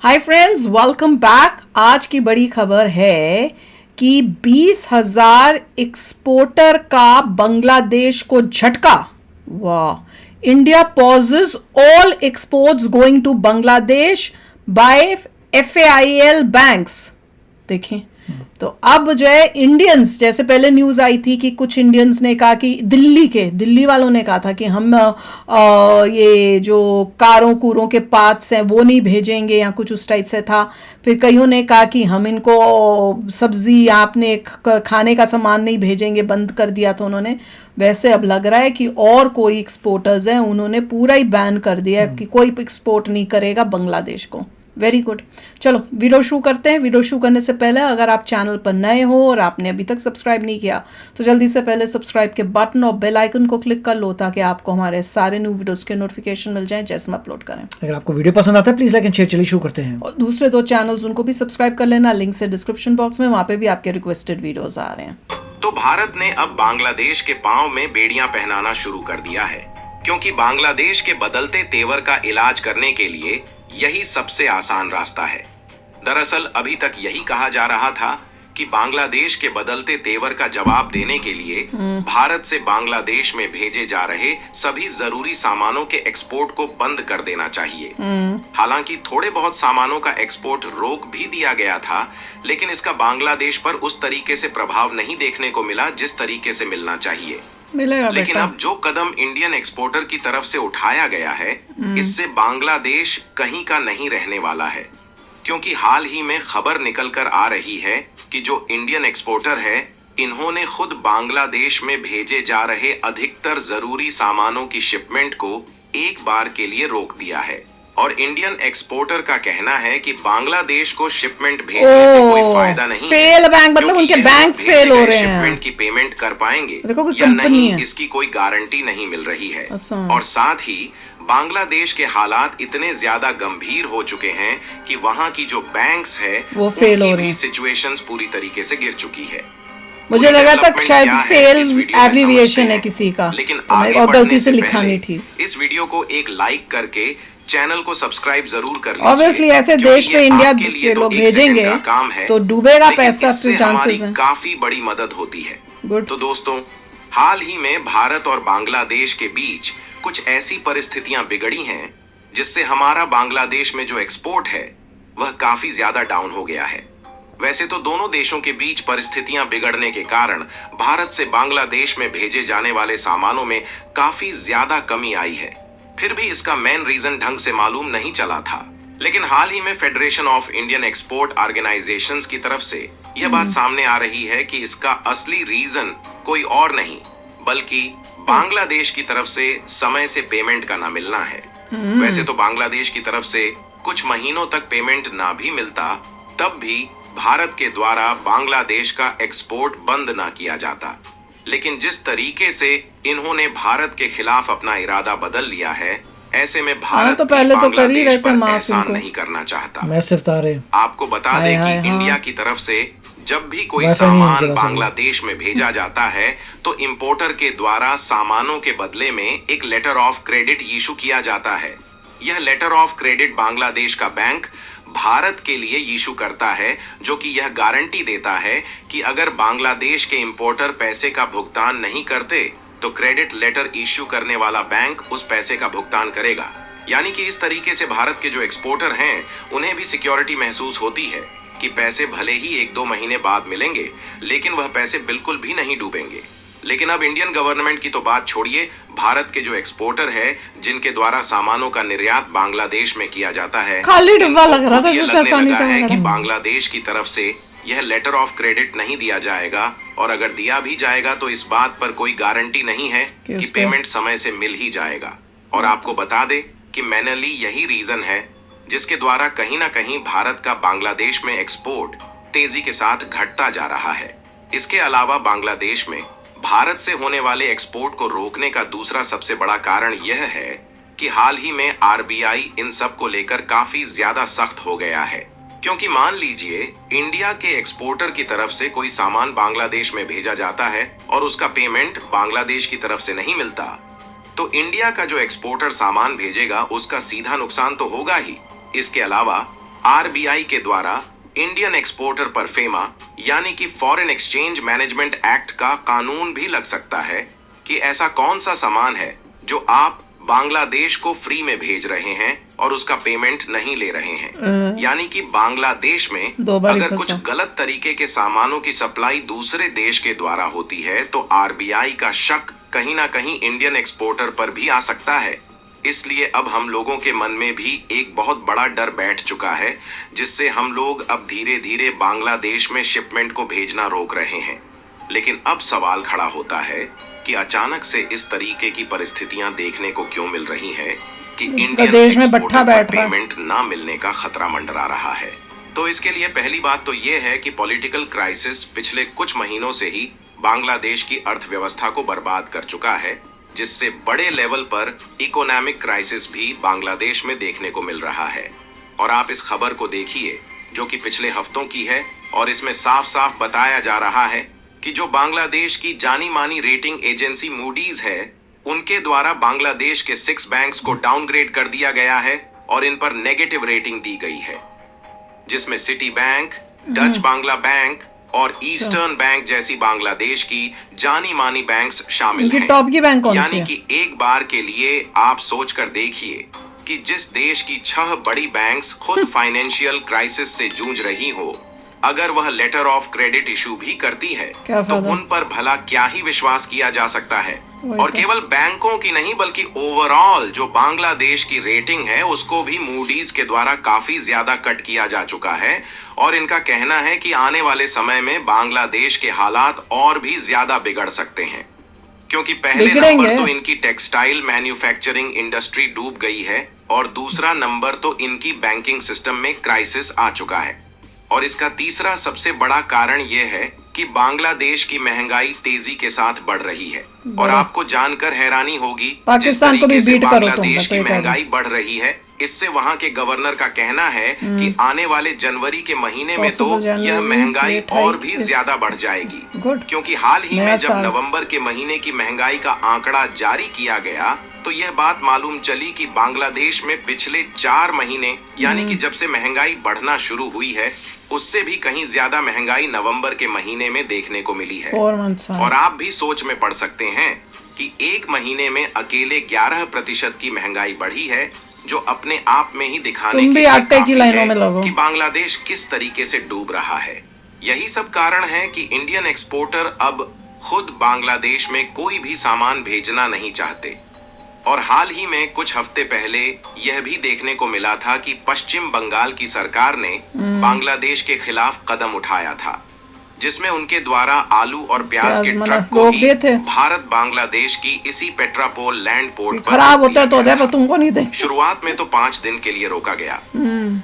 Hi friends, welcome back. आज की बड़ी खबर है कि 20,000 एक्सपोर्टर का बांग्लादेश को झटका। वाह। India pauses all exports going to Bangladesh by FAIL banks. देखें तो अब जो है इंडियंस, जैसे पहले न्यूज आई थी कि कुछ इंडियंस ने कहा कि दिल्ली वालों ने कहा था कि हम ये जो कारों कूरों के पार्ट्स हैं वो नहीं भेजेंगे या कुछ उस टाइप से था। फिर कईयों ने कहा कि हम इनको सब्जी या अपने खाने का सामान नहीं भेजेंगे, बंद कर दिया था उन्होंने। वैसे अब लग रहा है कि और कोई एक्सपोर्टर्स हैं, उन्होंने पूरा ही बैन कर दिया कि कोई एक्सपोर्ट नहीं करेगा बांग्लादेश को। Very good. चलो वीडियो शुरू करते हैं। वीडियो शुरू करने से पहले अगर आप चैनल पर नए हो और आपने अभी तक सब्सक्राइब नहीं किया तो जल्दी से पहले सब्सक्राइब के बटन और बेल आइकन को क्लिक कर लो ताकि आपको हमारे सारे न्यू वीडियोस के नोटिफिकेशन मिल जाएं जैसे हम अपलोड करें। अगर आपको वीडियो पसंद आता है प्लीज लाइक एंड शेयर। चलिए शुरू करते हैं। और दूसरे 2 चैनल्स उनको भी सब्सक्राइब कर लेना, लिंक से डिस्क्रिप्शन बॉक्स में, वहां पे भी आपके रिक्वेस्टेड वीडियोस आ रहे हैं। तो भारत ने अब बांग्लादेश के पांव में बेड़ियां पहनाना शुरू कर दिया है, क्योंकि बांग्लादेश के बदलते तेवर का इलाज करने के लिए यही सबसे आसान रास्ता है। दरअसल अभी तक यही कहा जा रहा था कि बांग्लादेश के बदलते तेवर का जवाब देने के लिए भारत से बांग्लादेश में भेजे जा रहे सभी जरूरी सामानों के एक्सपोर्ट को बंद कर देना चाहिए। हालांकि थोड़े बहुत सामानों का एक्सपोर्ट रोक भी दिया गया था, लेकिन इसका बांग्लादेश पर उस तरीके से प्रभाव नहीं देखने को मिला जिस तरीके से मिलना चाहिए। लेकिन अब जो कदम इंडियन एक्सपोर्टर की तरफ से उठाया गया है, इससे बांग्लादेश कहीं का नहीं रहने वाला है, क्योंकि हाल ही में खबर निकल कर आ रही है कि जो इंडियन एक्सपोर्टर है, इन्होंने खुद बांग्लादेश में भेजे जा रहे अधिकतर जरूरी सामानों की शिपमेंट को एक बार के लिए रोक दिया है। और इंडियन एक्सपोर्टर का कहना है कि बांग्लादेश को शिपमेंट भेजने से कोई फायदा नहीं फेल बैंक, मतलब उनके बैंक्स फेल हो रहे हैं। शिपमेंट की पेमेंट कर पाएंगे या नहीं, इसकी कोई गारंटी नहीं मिल रही है। और साथ ही बांग्लादेश के हालात इतने ज्यादा गंभीर हो चुके हैं कि वहां की जो बैंक्स है वो फेल हो रही है। सिचुएशंस पूरी तरीके से गिर चुकी है। मुझे लगा था शायद फेल एब्रिविएशन है किसी का, लेकिन और गलती से लिखा नहीं थी। इस वीडियो को एक लाइक करके चैनल को सब्सक्राइब जरूर कर लीजिए। ऑब्वियसली ऐसे देश में इंडिया के लोग भेजेंगे तो डूबेगा पैसा, तो चांसेस हैं। काफी बड़ी मदद होती है। गुड। तो दोस्तों, हाल ही में भारत और बांग्लादेश के बीच कुछ ऐसी परिस्थितियां बिगड़ी हैं जिससे हमारा बांग्लादेश में जो एक्सपोर्ट है वह काफी ज्यादा डाउन हो गया है। वैसे तो दोनों देशों के बीच परिस्थितियां बिगड़ने के कारण भारत से बांग्लादेश में भेजे जाने वाले सामानों में काफी ज्यादा कमी आई है, फिर भी इसका मेन रीजन ढंग से मालूम नहीं चला था। लेकिन हाल ही में federation of Indian export organisations की तरफ से यह बात सामने आ रही है कि इसका असली रीजन कोई और नहीं बल्कि बांग्लादेश की तरफ से समय से पेमेंट का ना मिलना है। वैसे तो बांग्लादेश की तरफ से कुछ महीनों तक पेमेंट ना भी मिलता, तब भी भारत के द्वारा बांग्लादेश का एक्सपोर्ट बंद ना किया जाता। लेकिन जिस तरीके से इन्होंने भारत के खिलाफ अपना इरादा बदल लिया है, ऐसे में भारत तो पहले तो कर ही रहे थे, एहसान नहीं करना चाहता। मैं आपको बता दें कि इंडिया की तरफ से जब भी कोई सामान बांग्लादेश में भेजा जाता है तो इंपोर्टर के द्वारा सामानों के बदले में एक लेटर ऑफ क्रेडिट इशू किया जाता है। यह लेटर ऑफ क्रेडिट बांग्लादेश का बैंक भारत के लिए इशू करता है, जो कि यह गारंटी देता है कि अगर बांग्लादेश के इंपोर्टर पैसे का भुगतान नहीं करते तो क्रेडिट लेटर इश्यू करने वाला बैंक उस पैसे का भुगतान करेगा। यानी कि इस तरीके से भारत के जो एक्सपोर्टर हैं उन्हें भी सिक्योरिटी महसूस होती है कि पैसे भले ही 1-2 महीने बाद मिलेंगे, लेकिन वह पैसे बिल्कुल भी नहीं डूबेंगे। लेकिन अब इंडियन गवर्नमेंट की तो बात छोड़िए, भारत के जो एक्सपोर्टर है जिनके द्वारा सामानों का निर्यात बांग्लादेश में किया जाता है, खाली डब्बा लग रहा था जिसका आसानी से है कि बांग्लादेश की तरफ से यह लेटर ऑफ क्रेडिट नहीं दिया जाएगा, और अगर दिया भी जाएगा तो इस बात पर कोई गारंटी नहीं है कि पेमेंट समय से मिल ही जाएगा। और आपको बता दे कि मैनली यही रीजन है जिसके द्वारा कहीं ना कहीं भारत का बांग्लादेश में एक्सपोर्ट तेजी के साथ घटता जा रहा है। इसके अलावा बांग्लादेश में भारत से होने वाले एक्सपोर्ट को रोकने का दूसरा सबसे बड़ा कारण यह है कि हाल ही में RBI इन सब को लेकर काफी ज्यादा सख्त हो गया है। क्योंकि मान लीजिए इंडिया के एक्सपोर्टर की तरफ से कोई सामान बांग्लादेश में भेजा जाता है और उसका पेमेंट बांग्लादेश की तरफ से नहीं मिलता, तो इंडिया का जो एक्सपोर्टर सामान भेजेगा उसका सीधा नुकसान तो होगा ही। इसके अलावा आरबीआई के द्वारा इंडियन एक्सपोर्टर पर फेमा यानी कि फॉरेन एक्सचेंज मैनेजमेंट एक्ट का कानून भी लग सकता है कि ऐसा कौन सा सामान है जो आप बांग्लादेश को फ्री में भेज रहे हैं और उसका पेमेंट नहीं ले रहे हैं। यानी कि बांग्लादेश में अगर कुछ गलत तरीके के सामानों की सप्लाई दूसरे देश के द्वारा होती है तो आरबीआई का शक कहीं ना कहीं इंडियन एक्सपोर्टर पर भी आ सकता है। इसलिए अब हम लोगों के मन में भी एक बहुत बड़ा डर बैठ चुका है, जिससे हम लोग अब धीरे धीरे बांग्लादेश में शिपमेंट को भेजना रोक रहे हैं। लेकिन अब सवाल खड़ा होता है कि अचानक से इस तरीके की परिस्थितियां देखने को क्यों मिल रही हैं कि इंडियन एक्सपोर्टर पर पेमेंट ना मिलने का खतरा मंडरा रहा है। तो इसके लिए पहली बात तो ये है कि पॉलिटिकल क्राइसिस पिछले कुछ महीनों से ही बांग्लादेश की अर्थव्यवस्था को बर्बाद कर चुका है, जिससे बड़े लेवल पर इकोनॉमिक क्राइसिस भी बांग्लादेश में देखने को मिल रहा है। और आप इस खबर को देखिए जो कि पिछले हफ्तों की है, और इसमें साफ साफ बताया जा रहा है कि जो बांग्लादेश की जानी मानी रेटिंग एजेंसी मूडीज है, उनके द्वारा बांग्लादेश के 6 बैंक्स को डाउनग्रेड कर दिया गया है और इन पर नेगेटिव रेटिंग दी गई है, जिसमें city bank, Dutch Bangla bank और ईस्टर्न बैंक जैसी बांग्लादेश की जानी मानी बैंक्स शामिल हैं। टॉप की बैंक कौन सी यानी है? कि एक बार के लिए आप सोच कर देखिए कि जिस देश की 6 बड़ी बैंक्स खुद फाइनेंशियल क्राइसिस से जूझ रही हो, अगर वह लेटर ऑफ क्रेडिट इशू भी करती है तो उन पर भला क्या ही विश्वास किया जा सकता है। और केवल बैंकों की नहीं बल्कि ओवरऑल जो बांग्लादेश की रेटिंग है उसको भी मूडीज के द्वारा काफी ज्यादा कट किया जा चुका है, और इनका कहना है कि आने वाले समय में बांग्लादेश के हालात और भी ज्यादा बिगड़ सकते हैं, क्योंकि पहले नंबर तो इनकी टेक्सटाइल मैन्युफैक्चरिंग इंडस्ट्री डूब गई है और दूसरा नंबर तो इनकी बैंकिंग सिस्टम में क्राइसिस आ चुका है। और इसका तीसरा सबसे बड़ा कारण यह है कि बांग्लादेश की महंगाई तेजी के साथ बढ़ रही है। और आपको जानकर हैरानी होगी पाकिस्तान को भी बीट करो बांग्लादेश की महंगाई बढ़ रही है। इससे वहां के गवर्नर का कहना है कि आने वाले जनवरी के महीने में तो यह महंगाई और भी ज्यादा बढ़ जाएगी, क्योंकि हाल ही में जब नवंबर के महीने की महंगाई का आंकड़ा जारी किया गया तो यह बात मालूम चली कि बांग्लादेश में पिछले 4 महीने यानी कि जब से महंगाई बढ़ना शुरू हुई है उससे भी कहीं ज्यादा महंगाई नवंबर के महीने में देखने को मिली है। और आप भी सोच में पड़ सकते हैं कि एक महीने में अकेले 11% की महंगाई बढ़ी है, जो अपने आप में ही दिखाने की लाइनों में लगो कि बांग्लादेश किस तरीके से डूब रहा है। यही सब कारण है कि इंडियन एक्सपोर्टर अब खुद बांग्लादेश में कोई भी सामान भेजना नहीं चाहते। और हाल ही में कुछ हफ्ते पहले यह भी देखने को मिला था कि पश्चिम बंगाल की सरकार ने बांग्लादेश के खिलाफ कदम उठाया था, जिसमें उनके द्वारा आलू और प्याज के ट्रक को ही भारत बांग्लादेश की इसी पेट्रापोल लैंड पोर्ट पर खराब होता है तो हो जाए, पर तुमको नहीं दे। शुरुआत में तो 5 दिन के लिए रोका गया,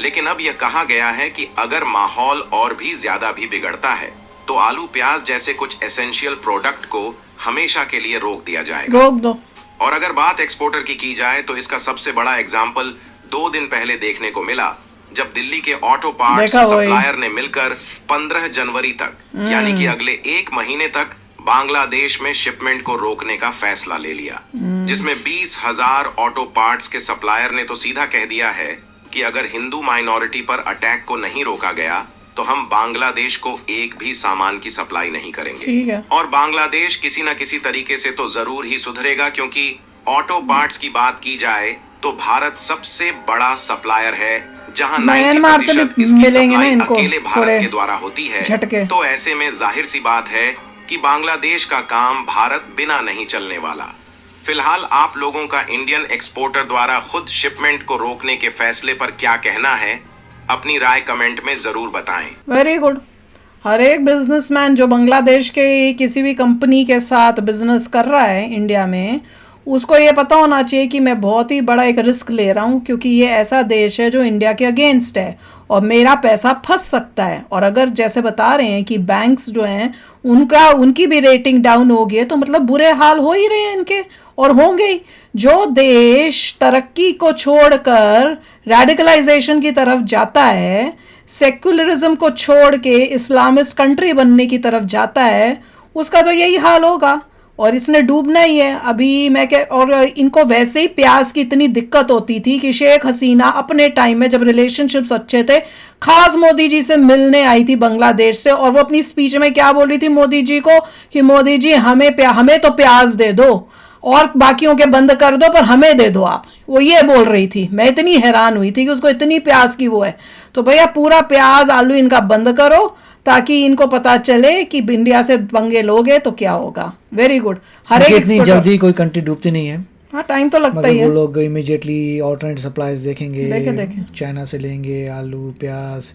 लेकिन अब यह कहा गया है कि अगर माहौल और भी ज्यादा भी बिगड़ता है तो आलू प्याज जैसे कुछ एसेंशियल प्रोडक्ट को हमेशा के लिए रोक दिया जाएगा। रोक दो। और अगर बात एक्सपोर्टर की जाए तो इसका सबसे बड़ा एग्जाम्पल 2 दिन पहले देखने को मिला, जब दिल्ली के ऑटो पार्ट्स सप्लायर ने मिलकर 15 जनवरी तक यानी कि अगले 1 महीने तक बांग्लादेश में शिपमेंट को रोकने का फैसला ले लिया, जिसमें 20,000 ऑटो पार्ट्स के सप्लायर ने तो सीधा कह दिया है कि अगर हिंदू माइनॉरिटी पर अटैक को नहीं रोका गया तो हम बांग्लादेश को एक भी सामान की सप्लाई नहीं करेंगे। और बांग्लादेश किसी न किसी तरीके से तो जरूर ही सुधरेगा, क्योंकि ऑटो पार्ट्स की बात की जाए तो भारत सबसे बड़ा सप्लायर है, जहां 90% इसकी सप्लाई अकेले भारत के द्वारा होती है। तो ऐसे में जाहिर सी बात है कि बांग्लादेश का काम भारत बिना नहीं चलने वाला। फिलहाल आप लोगों का इंडियन एक्सपोर्टर द्वारा खुद शिपमेंट को रोकने के फैसले पर क्या कहना है, अपनी राय कमेंट में जरूर बताएं। Very good. हर एक बिजनेसमैन जो बांग्लादेश के किसी भी कंपनी के साथ बिजनेस कर रहा है इंडिया में, उसको ये पता होना चाहिए कि मैं बहुत ही बड़ा एक रिस्क ले रहा हूँ, क्योंकि ये ऐसा देश है जो इंडिया के अगेंस्ट है और मेरा पैसा फंस सकता है। और अगर जैसे बता रहे हैं कि बैंक्स जो हैं उनकी भी रेटिंग डाउन हो गई है, तो मतलब बुरे हाल हो ही रहे हैं इनके, और होंगे ही। जो देश तरक्की को छोड़कर रेडिकलाइजेशन की तरफ जाता है, सेक्युलरिज्म को छोड़ के इस्लामिस्ट कंट्री बनने की तरफ जाता है, उसका तो यही हाल होगा। और इसने डूबना ही है अभी। मैं क्या, और इनको वैसे ही प्याज की इतनी दिक्कत होती थी कि शेख हसीना अपने टाइम में जब रिलेशनशिप्स अच्छे थे, खास मोदी जी से मिलने आई थी बांग्लादेश से, और वो अपनी स्पीच में क्या बोल रही थी मोदी जी को कि मोदी जी हमें तो प्याज दे दो और बाकियों के बंद कर दो, पर हमें दे दो आप। वो ये बोल रही थी। मैं इतनी हैरान हुई थी कि उसको इतनी प्याज की वो है। तो भैया पूरा प्याज आलू इनका बंद करो ताकि इनको पता चले कि इंडिया से पंगे लोगे तो क्या होगा। Very good. हर एक इतनी जल्दी कोई कंट्री डूबती नहीं है। हाँ, टाइम तो लगता मगर ही है। वो लोग इमीडिएटली ऑल्टरनेट सप्लाईज देखेंगे, देखें। चाइना से लेंगे आलू प्याज,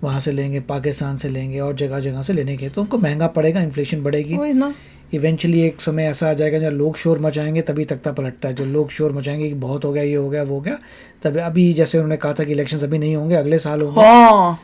वहाँ से लेंगे, पाकिस्तान से लेंगे और जगह जगह से लेने के, तो उनको महंगा पड़ेगा, इन्फ्लेशन बढ़ेगी। वही ना। इवेंचुअली एक समय ऐसा आ जाएगा जब लोग शोर मचाएंगे, तभी तख्ता पलटता है। जो लोग शोर मचाएंगे कि बहुत हो गया, ये हो गया, वो हो गया, तभी अभी जैसे उन्होंने कहा था कि इलेक्शंस अभी नहीं होंगे, अगले साल होंगे, हाँ,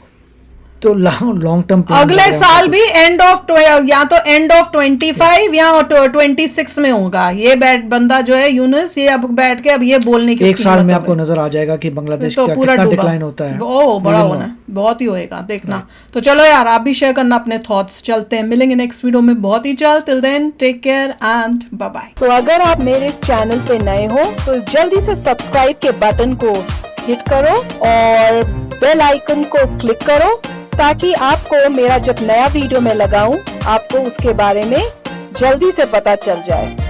तो लॉन्ग टर्म अगले साल भी एंड ऑफ या तो एंड ऑफ 25 या 26 में होगा। ये बंदा जो है यूनुस, ये अब बैठ के अब ये बोलने की एक साल में आपको नजर आ जाएगा कि बांग्लादेश तो का पूरा कितना डिक्लाइन होता है। ओ बड़ा होना, बहुत ही होएगा, देखना। तो चलो यार, आप भी शेयर करना अपने थॉट्स। चलते हैं, मिलेंगे नेक्स्ट वीडियो में बहुत ही जल्द। Till then take care and bye bye. तो अगर आप मेरे इस चैनल पे नए हो तो जल्दी से सब्सक्राइब के बटन को हिट करो और बेल आइकन को क्लिक करो ताकि आपको मेरा जब नया वीडियो मैं लगाऊं आपको उसके बारे में जल्दी से पता चल जाए।